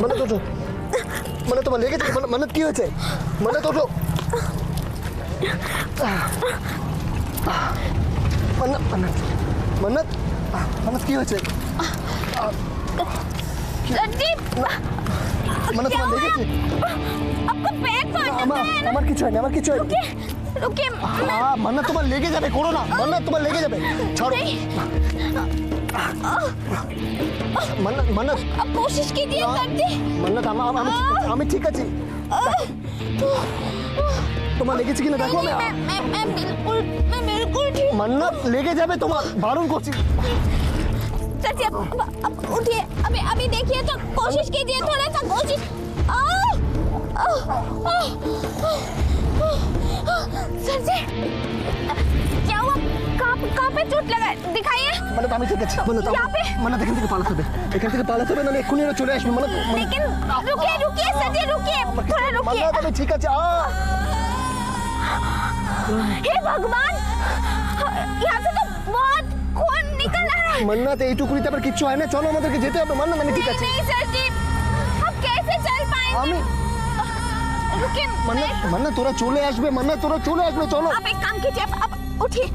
মান্নাত ওঠো। মান্নাত তোমার লেগেছে? মান্নাত কি হয়েছে? মান্নাত ওঠো। মান্নাত মান্নাত মান্নাত মান্নাত কি হয়েছে? মান্নাত তোমার লেগেছে? আমার কিছু হয়নি, আমার কিছু হয়নি। মান্নাত তোমার লেগে যাবে, করো না। মান্নাত তোমার লেগে যাবে, ছাড়ো। মান্নাত মান্নাত कोशिश कीजिए सर जी। মান্নাত আমি ঠিক আছি। তোমার লেগেছে কিনা দেখো। मैं बिल्कुल ठीक। মান্নাত লেগে যাবে তোমার, বারণ করছি। सर जी अब उठिए, अभी देखिए तो कोशिश कीजिए, थोड़ा सा कोशिश। सर जी क्या हुआ? कहाँ पे चोट लगा? दिखाइए। মান্নাত আমি ঠিক আছি। यहाँ पे? মান্নাত এখান থেকে পালাতে হবে, এখান থেকে পালাতে হবে, নাহলে এক্ষুনি ওরা চলে আসবে। মান্নাত लेकिन रुकिए सर जी, रुकिए, थोड़ा रुकिए। মান্নাত আমি ঠিক আছে। हे भगवान, यहाँ से तो बहुत खून निकल रहा है। মান্নাত এইটুকুনিতে আবার কিচ্ছু হয় না, চলো আমাদেরকে যেতে হবে। মান্নাত আমি ঠিক আছি। नहीं सर जी, हम कैसे चल पाएंगे? আমি रुकिए। মান্নাত তোরা চলে আসবে। মান্নাত তোরা চলে আসবে, চলো। आप एक काम कीजिए, अब उठिए।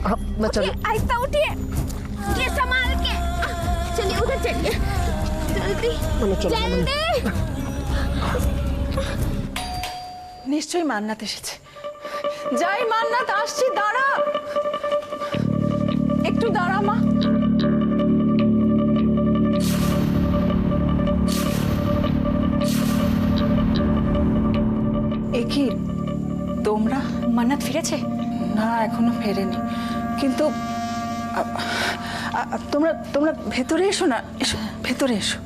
मैं चल। उठिए, आहिस्ता उठिए, ये संभाल के। चलिए उधर चलिए, जल्दी मान्नात चलो, जल्दी। নিশ্চয়ই মান্নাত এসেছে। যাই মান্নাত, আসছি, দাঁড়া একটু, দাঁড়া মা। এ কি তোমরা? মান্নাত ফিরেছে? না, এখনো ফেরেনি, কিন্তু তোমরা তোমরা ভেতরে এসো না, এসো ভেতরে এসো,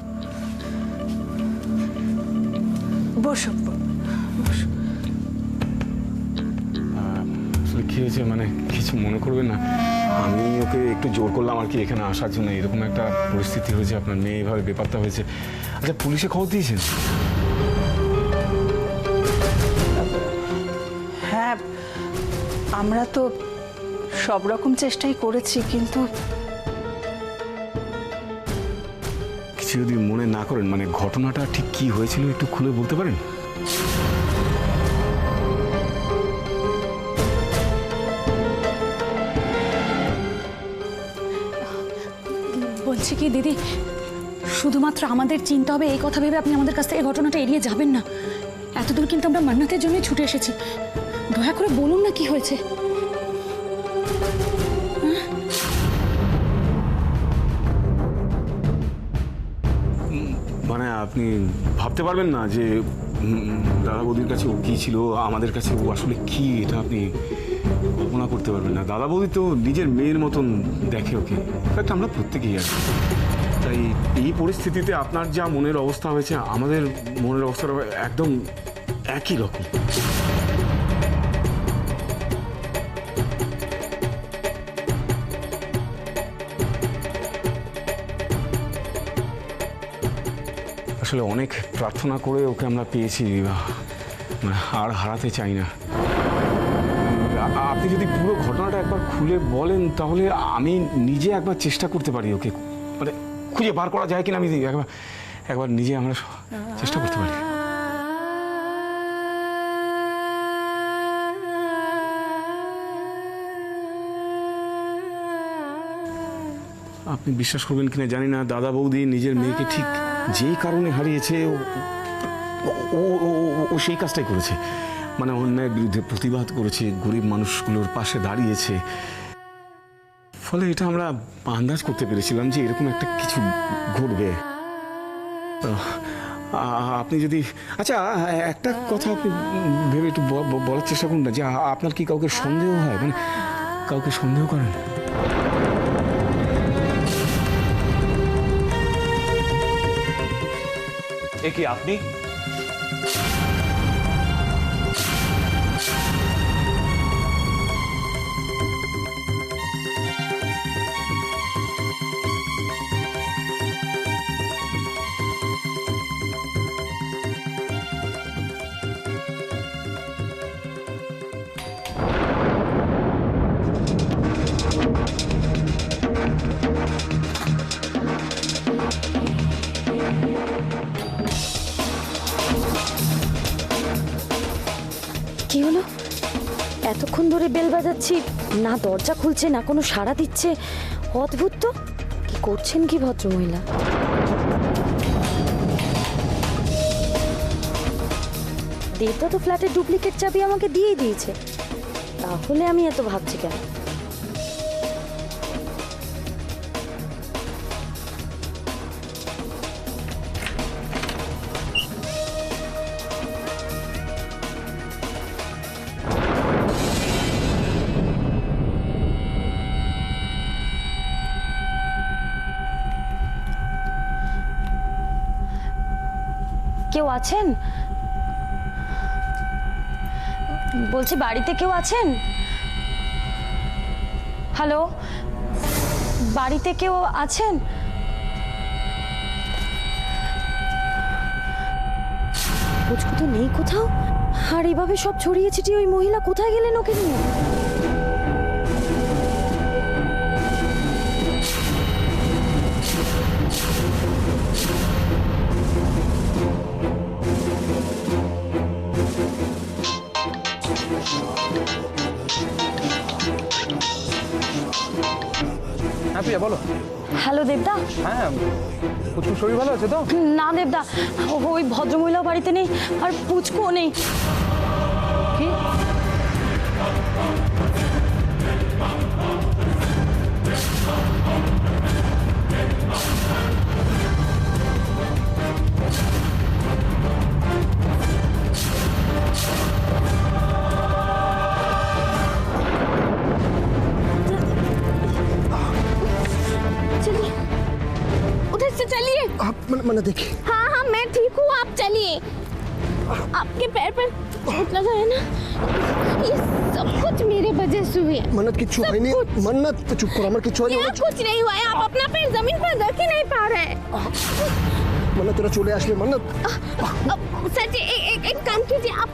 বসো বসো। আসলে কী হয়েছে, মানে কিছু মনে করবেন না, আমি ওকে একটু জোর করলাম আর কি এখানে আসার জন্য। এরকম একটা পরিস্থিতি হয়েছে, আপনার মেয়ে এভাবে বেপাত্তা হয়েছে। আচ্ছা, পুলিশে খবর দিয়েছেন? হ্যাঁ, আমরা তো সব রকম চেষ্টাই করেছি, কিন্তু কিছু যদি মনে না করেন, মানে ঘটনাটা ঠিক কি হয়েছিল একটু খুলে বলতে পারেন? বলছি কি দিদি, শুধুমাত্র আমাদের চিন্তা হবে এই কথা ভেবে আপনি আমাদের কাছ থেকে ঘটনাটা এড়িয়ে যাবেন না। এতদূর কিন্তু আমরা মান্নাতের জন্যই ছুটে এসেছি। দয়া করে বলুন না কি হয়েছে। মানে আপনি ভাবতে পারবেন না যে দাদা বৌদির কাছে ও কী ছিল, আমাদের কাছে ও আসলে কি, এটা আপনি কল্পনা করতে পারবেন না। দাদা বৌদি তো নিজের মেয়ের মতন দেখে ওকে, ইনফ্যাক্ট আমরা প্রত্যেকেই আর কি। তাই এই পরিস্থিতিতে আপনার যা মনের অবস্থা হয়েছে, আমাদের মনের অবস্থাটা একদম একই রকম। আসলে অনেক প্রার্থনা করে ওকে আমরা পেয়েছি, আর হারাতে চাই না। আপনি যদি পুরো ঘটনাটা একবার খুলে বলেন, তাহলে আমি নিজে একবার চেষ্টা করতে পারি ওকে, মানে খুঁজে বার করা যায় কিনা আমি একবার নিজে আমরা চেষ্টা করতে পারি। আপনি বিশ্বাস করবেন কিনা জানি না, দাদা বৌদি নিজের মেয়েকে ঠিক যেই কারণে হারিয়েছে ও সেই কাজটাই করেছে। মানে অন্যায়ের বিরুদ্ধে প্রতিবাদ করেছে, গরিব মানুষগুলোর পাশে দাঁড়িয়েছে। ফলে এটা আমরা আন্দাজ করতে পেরেছিলাম যে এরকম একটা কিছু ঘটবে। আপনি যদি, আচ্ছা একটা কথা আপনি ভেবে একটু বলার চেষ্টা করুন না, যে আপনার কি কাউকে সন্দেহ হয়, মানে কাউকে সন্দেহ করেন? এ কি আপনি? এতক্ষণ ধরে বেল বাজাচ্ছি, না দরজা খুলছে না কোনো সাড়া দিচ্ছে। অদ্ভুত তো, কি করছেন কি ভদ্রমহিলা? দেবদা তো ফ্ল্যাটের ডুপ্লিকেট চাবি আমাকে দিয়েই দিয়েছে, তাহলে আমি এত ভাবছি কেন? কেউ আছেন? বলছি বাড়িতে কেউ আছেন? হ্যালো, বাড়িতে কেউ আছেন? পুচকু তো নেই কোথাও, আর এভাবে সব ছড়িয়ে ছিটিয়ে ওই মহিলা কোথায় গেলেন ওকে নিয়ে? হ্যাঁ প্রিয়া বলো। হ্যালো দেবদা। হ্যাঁ পুচকুর শরীর ভালো আছে তো? না দেবদা, ওই ভদ্রমহিলাও বাড়িতে নেই আর পুচকুও নেই। কি? चलिए, उधर से चलिए। मन्नत देखिए। हाँ हाँ मैं ठीक हूँ, आप चलिए। आपके पैर पर चोट लगा है ना, ये सब कुछ मेरे वजह से हुई है। मन्नत किच्छु सब হয়নি। कुछ। मन्नत चुप करो, আমার কিচ্ছু হয়নি। यहाँ कुछ नहीं हुआ है, आप अपना पैर जमीन पर रख ही नहीं पा रहे हैं। मन्नत তোরা चले আসবে। मन्नत अब सर जी एक काम कीजिए, आप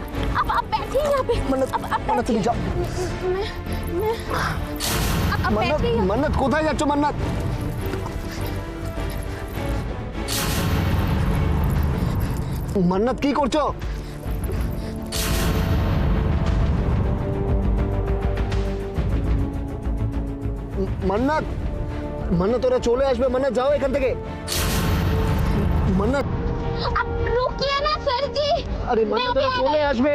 बैठिए यहाँ पे। मन्नत अब मन्नत তুমি যাও। मैं अब मन्नत बैठिए। मन्नत কোথায় যাচ্ছ? मन्नत मन्नत কি করছো? मन्नत मन्नत তোরা চলে আসবে। मन्नत যাও এখান থেকে। मन्नत अब रुकिए ना सर जी। আরে मन्नत তোরা চলে আসবে।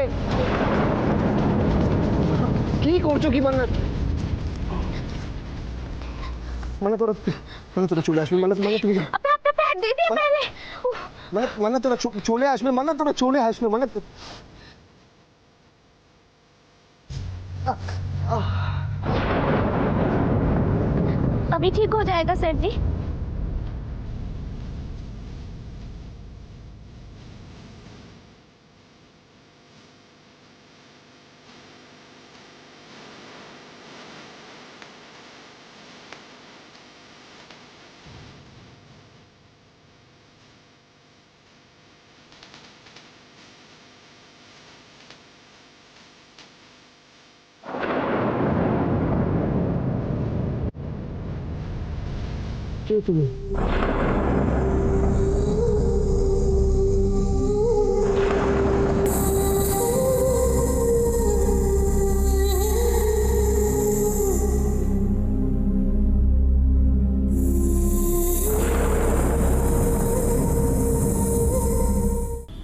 কি করছো কি मन्नत? मन्नत তোরা চলে আসবে। मन्नत তুমি যাও। अब अपना पैर दीजिए पहले। मन्नत তোরা চলে আসবে। मन्नत তোরা চলে আসবে। मन्नत अभी ठीक हो जाएगा सर जी। কে তুমি?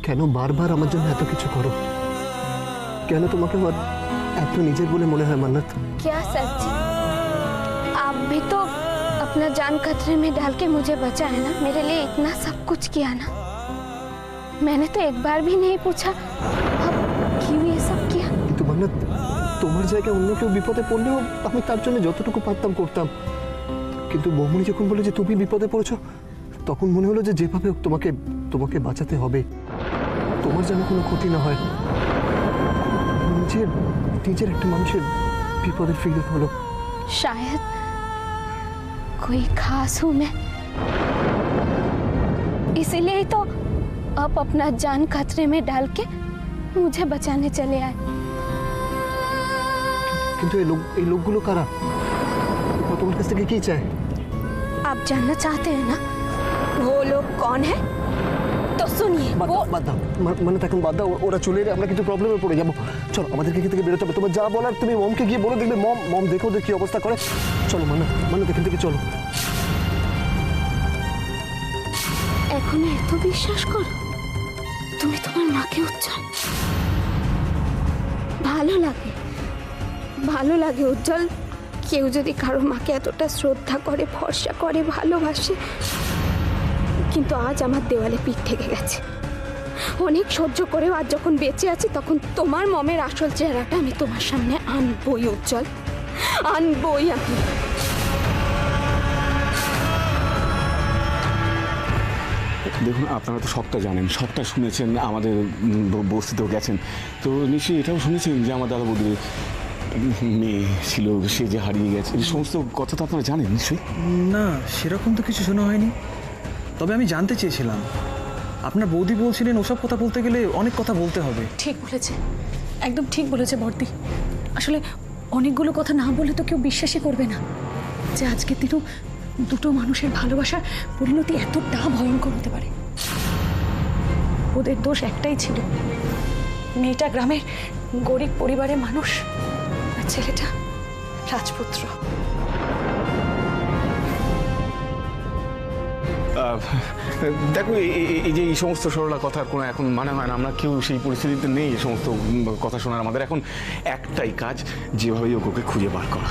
কেন বারবার আমার জন্য এত কিছু করো? কেন তোমাকে আমার এত নিজের বলে মনে হয় मन्नत? क्या सर जी, आप भी तो अपना जान खतरे में डाल के मुझे बचाए ना, मेरे लिए इतना सब कुछ किया ना। मैंने तो एक बार भी नहीं पूछा अब क्यों ये सब किया। কিন্তু मन्नत তোমার জায়গায় অন্য কেউ বিপদে পড়লেও আমি তার জন্য যতটুকু পারতাম করতাম, কিন্তু বৌমনি যখন বলে যে তুমি বিপদে পড়েছো, তখন মনে হলো যে যেভাবে হোক তোমাকে তোমাকে বাঁচাতে হবে, তোমার যেন কোনো ক্ষতি না হয়। নিজের নিজের একটা মানুষের বিপদের ফিলিং হলো। शायद कोई खास हूँ मैं, इसीलिए ही तो आप अपना जान खतरे में डाल के मुझे बचाने चले आए। কিন্তু এই লোকগুলো কারা? ও তোমার কাছ থেকে কি চায়? आप जानना चाहते हैं ना वो लोग कौन है? तो নিয়ে বাদ দাও, বাদ দাও মানে এখন বাদ দাও, ওরা চলে এলে আমরা কিন্তু প্রবলেমে পড়ে যাবো। চলো আমাদেরকে এখান থেকে বেরোতে হবে, তোমার যা বলার তুমি মমকে গিয়ে বলে দেখবে, মম দেখো ওদের কি অবস্থা করে। চলো মানে এখান থেকে চলো। এখনো এত বিশ্বাস করো তুমি তোমার মাকে? উজ্জ্বল, ভালো লাগে উজ্জ্বল, কেউ যদি কারো মাকে এতটা শ্রদ্ধা করে, ভরসা করে, ভালোবাসে। কিন্তু আজ আমার দেওয়ালে পিঠ থেকে গেছে। অনেক সহ্য করেও আজ যখন বেঁচে আছি তখন তোমার মমের আসল চেহারাটা আমি তোমার সামনে আনবই উজ্জ্বল, আনবই আমি। দেখুন, আপনারা তো সবটা জানেন, সবটা শুনেছেন, আমাদের বস্তিতেও গেছেন, তো নিশ্চয়ই এটাও শুনেছেন যে আমার দাদা বৌদির মেয়ে ছিল, সে যে হারিয়ে গেছে। এই সমস্ত কথা তো আপনারা জানেন নিশ্চয়ই। না, সেরকম তো কিছু শোনা হয়নি। তবে আমি জানতে চেয়েছিলাম, আপনার বৌদি বলছিলেন ওসব কথা বলতে গেলে অনেক কথা বলতে হবে। ঠিক বলেছে, একদম ঠিক বলেছে বর্দি। আসলে অনেকগুলো কথা না বলে তো কেউ বিশ্বাসই করবে না যে আজকের দিনও দুটো মানুষের ভালোবাসার পরিণতি এতটা ভয়ঙ্কর হতে পারে। ওদের দোষ একটাই ছিল, মেয়েটা গ্রামের গরিব পরিবারের মানুষ আর ছেলেটা রাজপুত্র। দেখো, এই যে এই সমস্ত সরলা কথার কোনো এখন মানে হয় না। আমরা কেউ সেই পরিস্থিতিতে নেই এই সমস্ত কথা শোনার। আমাদের এখন একটাই কাজ, যেভাবেই ওকে খুঁজে বার করা।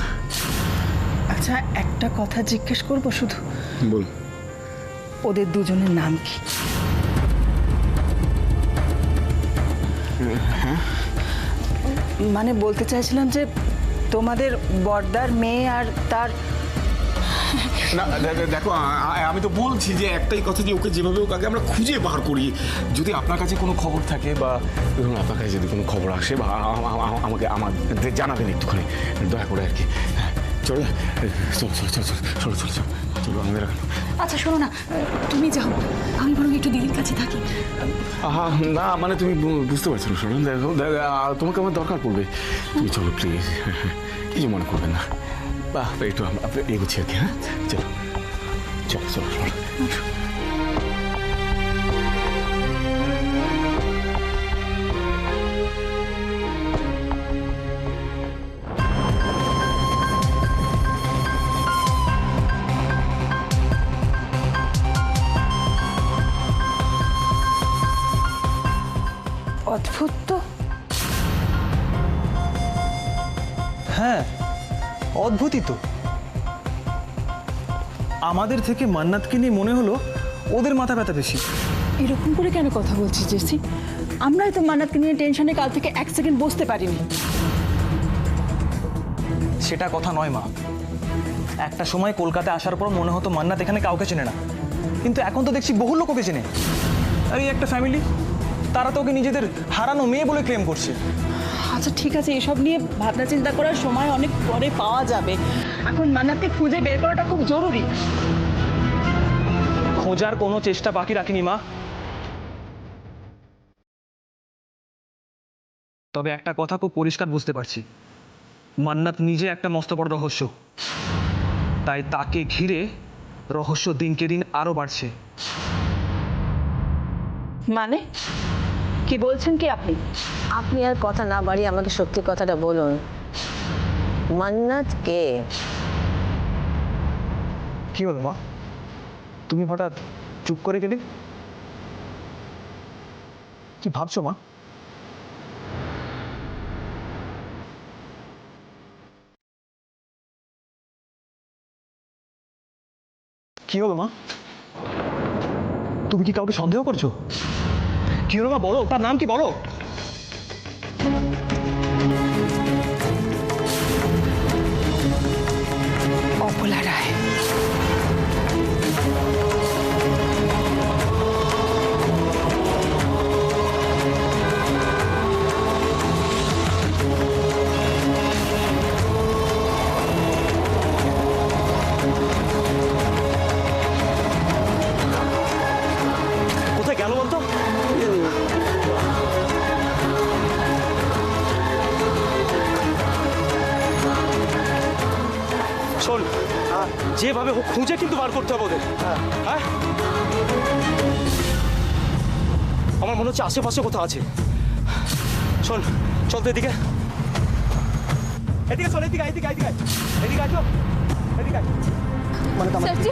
আচ্ছা, একটা কথা জিজ্ঞেস করবো শুধু, বল। ওদের দুজনের নাম কি? মানে বলতে চাইছিলাম যে তোমাদের বড়দার মেয়ে আর তার। না দেখো, আমি তো বলছি যে একটাই কথা, যে ওকে যেভাবে ওকে আগে আমরা খুঁজে বার করি। যদি আপনার কাছে কোনো খবর থাকে বা ধরুন আপনার কাছে যদি কোনো খবর আসে বা আমাদের জানাবেন একটুখানি, দয়া করে আর কি। চলো চলো চলো আমাদের। আচ্ছা শোনো না, তুমি যাও, আমি বরং একটু দিদির কাছে থাকি। না মানে তুমি বুঝতে পারছো না, শোনো, দেখো তোমাকে আমার দরকার পড়বে, তুমি চলো প্লিজ, কিছু মনে করবেন না। বাহ, একটু এগোচ্ছি আর কি। হ্যাঁ, চলো চলো চলো চলো। অদ্ভুত তো। হ্যাঁ, অদ্ভুতই তো। আমাদের থেকে মান্নাতকে নিয়ে মনে হলো ওদের মাথা ব্যথা বেশি। এরকম করে কেন কথা বলছিস জেসি? আমরাই তো মান্নাতকে নিয়ে টেনশনে কাল থেকে এক সেকেন্ড বসতে পারিনি। সেটা কথা নয় মা। একটা সময় কলকাতায় আসার পর মনে হতো মান্নাত এখানে কাউকে চেনে না, কিন্তু এখন তো দেখছি বহু লোক ওকে চেনে। আর এই একটা ফ্যামিলি, তারা তো ওকে নিজেদের হারানো মেয়ে বলে ক্লেম করছে। আচ্ছা ঠিক আছে, এসব নিয়ে ভাবনা চিন্তা করার সময় অনেক পরে পাওয়া যাবে। এখন মান্নাতকে খুঁজে বের করাটা খুব জরুরি। খোঁজার কোনো চেষ্টা বাকি রাখিনি মা। তবে একটা কথা খুব পরিষ্কার বুঝতে পারছি, মান্নাত নিজে একটা মস্ত বড় রহস্য, তাই তাকে ঘিরে রহস্য দিনকে দিন আরো বাড়ছে। মানে কি বলছেন কি আপনি? আপনি আর কথা না বাড়িয়ে আমাকে সত্যি কথাটা বলুন, মান্নাত কে? কি হলো মা, তুমি হঠাৎ চুপ করে গেলে? কি ভাবছো মা? কি হলো মা, তুমি কি কাউকে সন্দেহ করছো? কি হলো মা, বলো, তার নাম কি বলো? অপলা রায়। কোথায় গেল বলতো? শোন, যেভাবে হোক খুঁজে কিন্তু বার করতে হবে ওদের। হ্যাঁ, মনে হচ্ছে আশেপাশে কোথাও আছে। শোন, চল তো এদিকে। এদিকে চল, এদিকে এদিকে এদিকে এদিকে আসো, এদিকে আয়। মানে सर जी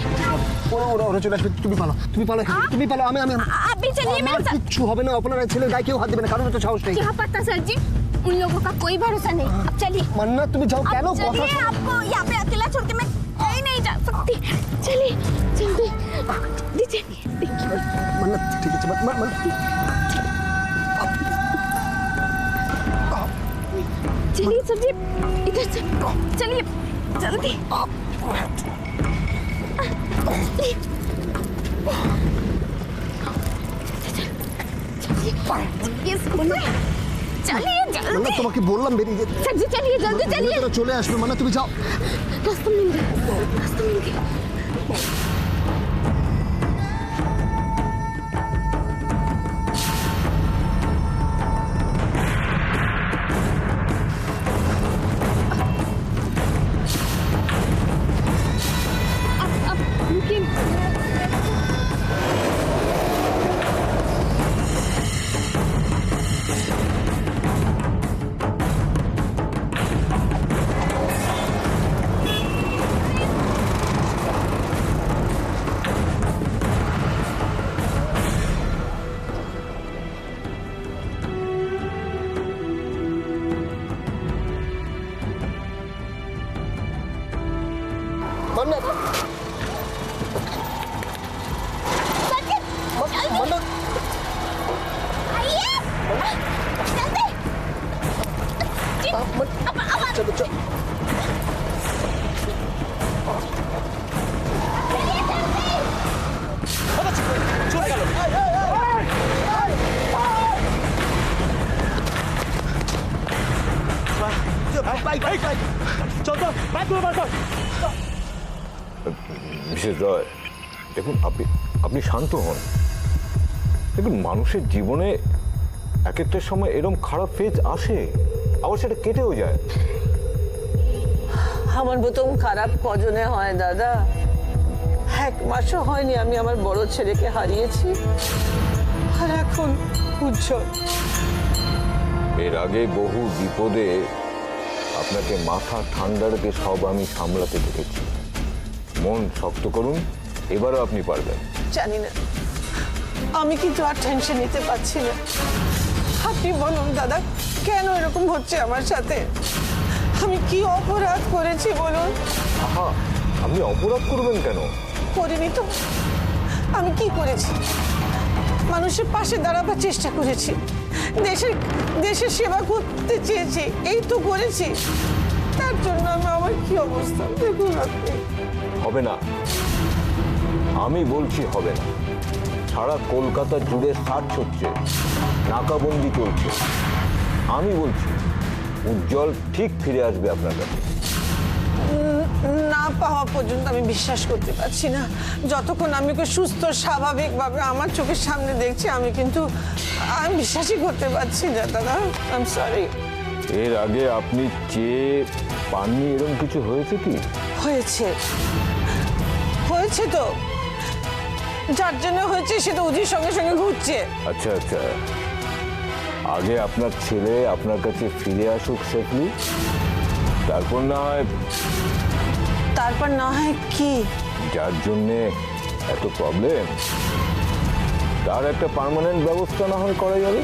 ওরা চলে আসবে, তুমি পালো, তুমি পালো, তুমি পালো। আমি আমি आप भी चलिए मेरे साथ। কিচ্ছু হবে না, আপনার ছেলের গায়ে কেউ হাত দেবে না, কারণ তো সাহস নেই। क्या पता सर जी, उन लोगों का कोई भरोसा नहीं। अब चलिए মান্না তুমি যাও, কেন अब কথা चलिए, आपको यहाँ पे अकेला छोड़ के मैं कहीं नहीं जा सकती। चलिए जल्दी जल्दी चलिए, देखिए মান্না ঠিক আছে, মান্না चलिए सर जी, इधर से चलिए जल्दी। चलिए चलिए মান্না जल्दी। তোমাকে বললাম বেরিয়ে যেতে। सर जी चलिए जल्दी चलिए। ওরা চলে আসবে, মান্না তুমি যাও। रास्ता मिल गया, रास्ता मिल गया। अब रुकिए। মান্না মান্না आइए जल्दी। अब চলো চলো। চলে গেল। চল তো, বাইক করে বার কর। মিসেস রয়, দেখুন আপনি শান্ত হন। দেখুন, মানুষের জীবনে এক একটা সময় এরকম খারাপ ফেজ আসে, আবার সেটা কেটেও যায়। আমার প্রথম খারাপ কজনে হয় দাদা? 1 মাসও হয়নি আমি আমার বড় ছেলেকে হারিয়েছি, আর এখন উজ্জ্বল। এর আগে বহু বিপদে আপনাকে মাথা ঠান্ডা রেখে সব আমি সামলাতে দেখেছি। মন শক্ত করুন, এবারও আপনি পারবেন। জানি না, আমি কিন্তু আর টেনশন নিতে পারছি না। আপনি বলুন দাদা, কেন এরকম হচ্ছে আমার সাথে? আমি কি অপরাধ করেছি বলুন? আহা, আপনি অপরাধ করবেন কেন? করিনি তো। আমি কি করেছি? মানুষের পাশে দাঁড়াবার চেষ্টা করেছি, দেশের সেবা করতে চেয়েছি, এই তো করেছি। তার জন্য আমার কি অবস্থা দেখুন আপনি। হবে না, আমি বলছি হবে না। সারা কলকাতা জুড়ে সার্চ হচ্ছে, নাকাবন্দি চলছে। আমি বলছি উজ্জ্বল ঠিক ফিরে আসবে আপনার কাছে। না পাওয়া পর্যন্ত আমি বিশ্বাস করতে পারছি না। যতক্ষণ আমি ওকে সুস্থ স্বাভাবিকভাবে আমার চোখের সামনে দেখছি, আমি বিশ্বাসই করতে পারছি না দাদা। I am sorry. এর আগে আপনি চেয়ে পাননি এরকম কিছু হয়েছে কি? হয়েছে তো। যার জন্য হয়েছে সে তো উজির সঙ্গে সঙ্গে ঘুরছে। আচ্ছা আচ্ছা, আগে আপনার ছেলে আপনার কাছে ফিরে আসুক সেফলি, তারপর না হয় কি? যার জন্যে এত প্রবলেম, তার একটা পার্মানেন্ট ব্যবস্থা না হয় করা যাবে।